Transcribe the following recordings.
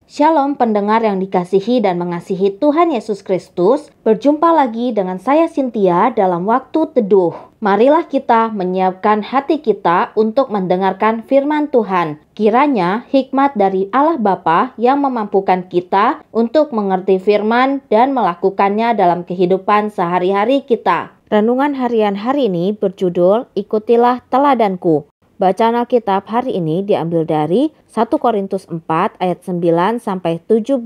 Shalom pendengar yang dikasihi dan mengasihi Tuhan Yesus Kristus. Berjumpa lagi dengan saya Cynthia dalam waktu teduh. Marilah kita menyiapkan hati kita untuk mendengarkan firman Tuhan. Kiranya hikmat dari Allah Bapa yang memampukan kita untuk mengerti firman dan melakukannya dalam kehidupan sehari-hari kita. Renungan harian hari ini berjudul Ikutilah Teladanku. Bacaan Alkitab hari ini diambil dari 1 Korintus 4 ayat 9 sampai 17.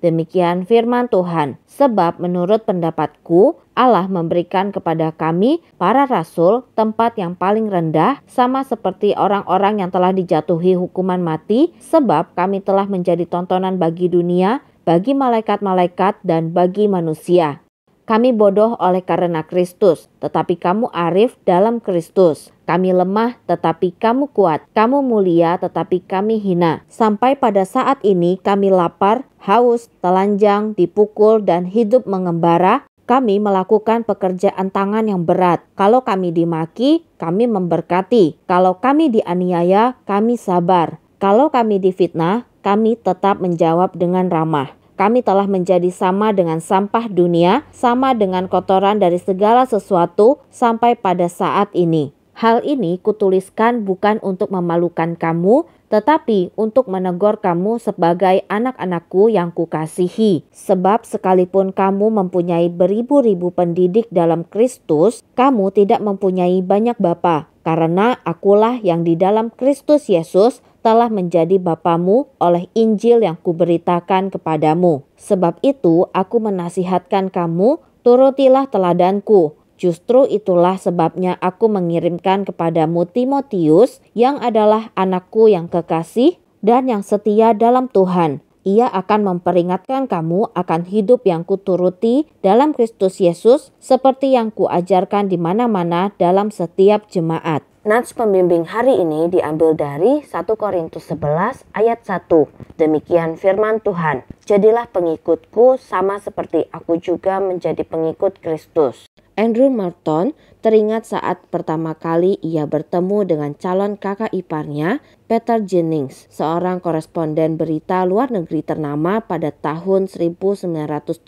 Demikian firman Tuhan. Sebab menurut pendapatku, Allah memberikan kepada kami, para rasul, tempat yang paling rendah, sama seperti orang-orang yang telah dijatuhi hukuman mati, sebab kami telah menjadi tontonan bagi dunia, bagi malaikat-malaikat, dan bagi manusia. Kami bodoh oleh karena Kristus, tetapi kamu arif dalam Kristus. Kami lemah, tetapi kamu kuat. Kamu mulia, tetapi kami hina. Sampai pada saat ini kami lapar, haus, telanjang, dipukul, dan hidup mengembara. Kami melakukan pekerjaan tangan yang berat. Kalau kami dimaki, kami memberkati. Kalau kami dianiaya, kami sabar. Kalau kami difitnah, kami tetap menjawab dengan ramah. Kami telah menjadi sama dengan sampah dunia, sama dengan kotoran dari segala sesuatu sampai pada saat ini. Hal ini kutuliskan bukan untuk memalukan kamu, tetapi untuk menegur kamu sebagai anak-anakku yang kukasihi. Sebab sekalipun kamu mempunyai beribu-ribu pendidik dalam Kristus, kamu tidak mempunyai banyak bapa, karena akulah yang di dalam Kristus Yesus telah menjadi bapamu oleh Injil yang kuberitakan kepadamu. Sebab itu aku menasihatkan kamu, turutilah teladanku. Justru itulah sebabnya aku mengirimkan kepadamu Timotius, yang adalah anakku yang kekasih dan yang setia dalam Tuhan. Ia akan memperingatkan kamu akan hidup yang kuturuti dalam Kristus Yesus, seperti yang kuajarkan di mana-mana dalam setiap jemaat. Nats pembimbing hari ini diambil dari 1 Korintus 11 ayat 1. Demikian firman Tuhan. Jadilah pengikutku sama seperti aku juga menjadi pengikut Kristus. Andrew Morton teringat saat pertama kali ia bertemu dengan calon kakak iparnya, Peter Jennings, seorang koresponden berita luar negeri ternama pada tahun 1977.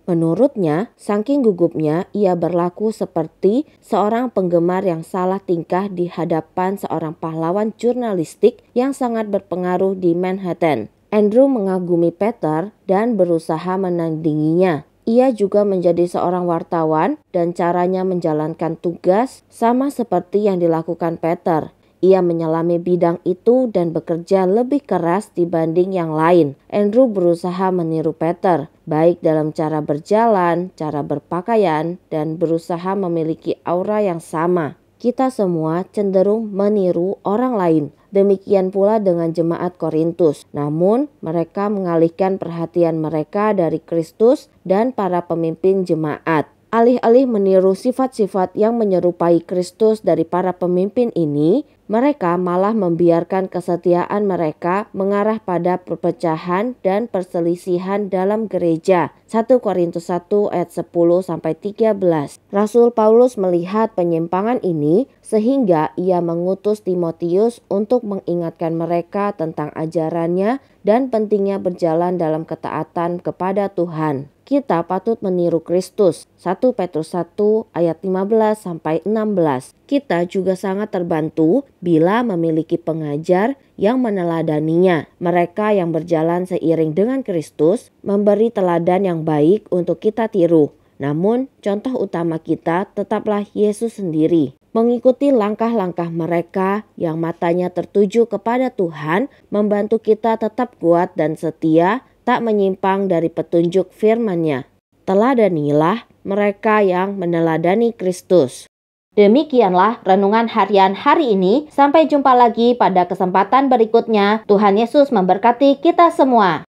Menurutnya, saking gugupnya ia berlaku seperti seorang penggemar yang salah tingkah di hadapan seorang pahlawan jurnalistik yang sangat berpengaruh di Manhattan. Andrew mengagumi Peter dan berusaha menandinginya. Ia juga menjadi seorang wartawan dan caranya menjalankan tugas sama seperti yang dilakukan Peter. Ia menyelami bidang itu dan bekerja lebih keras dibanding yang lain. Andrew berusaha meniru Peter, baik dalam cara berjalan, cara berpakaian, dan berusaha memiliki aura yang sama. Kita semua cenderung meniru orang lain. Demikian pula dengan jemaat Korintus. Namun, mereka mengalihkan perhatian mereka dari Kristus dan para pemimpin jemaat. Alih-alih meniru sifat-sifat yang menyerupai Kristus dari para pemimpin ini, mereka malah membiarkan kesetiaan mereka mengarah pada perpecahan dan perselisihan dalam gereja. 1 Korintus 1 ayat 10-13. Rasul Paulus melihat penyimpangan ini sehingga ia mengutus Timotius untuk mengingatkan mereka tentang ajarannya dan pentingnya berjalan dalam ketaatan kepada Tuhan. Kita patut meniru Kristus. 1 Petrus 1 ayat 15-16. Kita juga sangat terbantu bila memiliki pengajar yang meneladaninya. Mereka yang berjalan seiring dengan Kristus memberi teladan yang baik untuk kita tiru. Namun, contoh utama kita tetaplah Yesus sendiri. Mengikuti langkah-langkah mereka yang matanya tertuju kepada Tuhan membantu kita tetap kuat dan setia, tak menyimpang dari petunjuk firman-Nya. Teladanilah mereka yang meneladani Kristus. Demikianlah renungan harian hari ini. Sampai jumpa lagi pada kesempatan berikutnya. Tuhan Yesus memberkati kita semua.